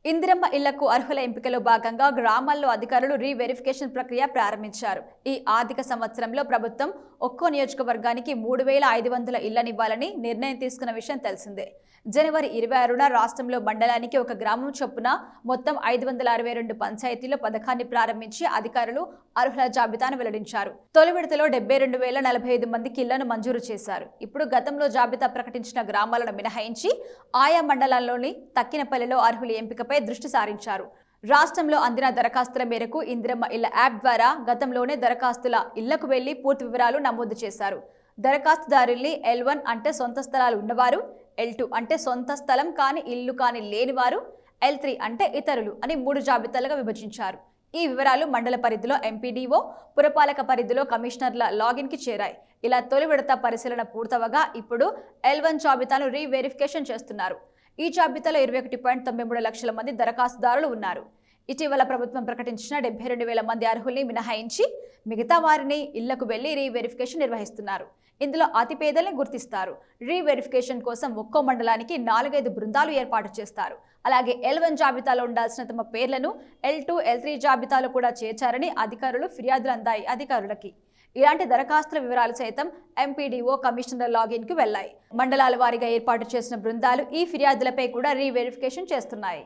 ఇందిరమ్మ ఇళ్లకు అర్హుల ఎంపికలో భాగంగా గ్రామాల్లో అధికారులు రీవెరిఫికేషన్ ప్రక్రియ ప్రారంభించారు. ఈ ఆర్థిక సంవత్సరంలో ప్రభుత్వం ఒక్కో నియోజకవర్గానికి 3,500 ఇళ్లనివ్వాలని నిర్ణయం తీసుకున్న విషయం తెలిసిందే. జనవరి 26న రాష్ట్రంలో మండలానికి ఒక గ్రామం చొప్పున మొత్తం 562 పంచాయతీల్లో పథకాన్ని ప్రారంభించి అధికారులు అర్హుల జాబితాను వెల్లడించారు. తొలి విడతలో 72,045 మందికి ఇళ్లను మంజూరు చేశారు. ఇప్పుడు గతంలో జాబితా ప్రకటించిన గ్రామాలను మినహాయించి ఆయా మండలాల్లోని తక్కినపల్లిలో అర్హుల ఎంపికపై దృష్టి సారించారు. రాష్ట్రంలో అందిన దరఖాస్తుల మేరకు ఇందిరమ్మ ఇళ్ల యాప్ ద్వారా గతంలోనే దరఖాస్తుల ఇళ్లకు వెళ్లి పూర్తి వివరాలు నమోదు చేశారు. దరఖాస్తుదారుల్ని L1 అంటే సొంత స్థలాలు ఉన్నవారు, L2 అంటే సొంత స్థలం కాని ఇల్లు కాని లేనివారు, L3 అంటే ఇతరులు అని 3 జాబితాలుగా విభజించారు. ఈ వివరాలు మండల పరిధిలో ఎంపీడీఓ, పురపాలక పరిధిలో కమిషనర్ల లాగిన్కి చేరాయి. ఇలా తొలి విడత పరిశీలన పూర్తవగా ఇప్పుడు L1 జాబితాను రీవెరిఫికేషన్ చేస్తున్నారు. ఈ జాబితాలో 21.93 లక్షల మంది దరఖాస్తుదారులు ఉన్నారు. ఇటీవల ప్రభుత్వం ప్రకటించిన 72,000 మంది అర్హుల్ని మినహాయించి మిగతా వారిని ఇళ్లకు వెళ్లి రీవెరిఫికేషన్ నిర్వహిస్తున్నారు. ఇందులో అతిపేదల్ని గుర్తిస్తారు. రీవెరిఫికేషన్ కోసం ఒక్కో మండలానికి 4-5 బృందాలు ఏర్పాటు చేస్తారు. అలాగే L1 జాబితాలో ఉండాల్సిన తమ పేర్లను L2, L3 జాబితాలో కూడా చేర్చారని అధికారులు ఫిర్యాదులు అందాయి. అధికారులకి ఇలాంటి దరఖాస్తుల వివరాలు సైతం ఎంపీడీఓ, కమిషనర్ లాగిన్కు వెళ్లాయి. మండలాల వారీగా ఏర్పాటు చేసిన బృందాలు ఈ ఫిర్యాదులపై కూడా రీవెరిఫికేషన్ చేస్తున్నాయి.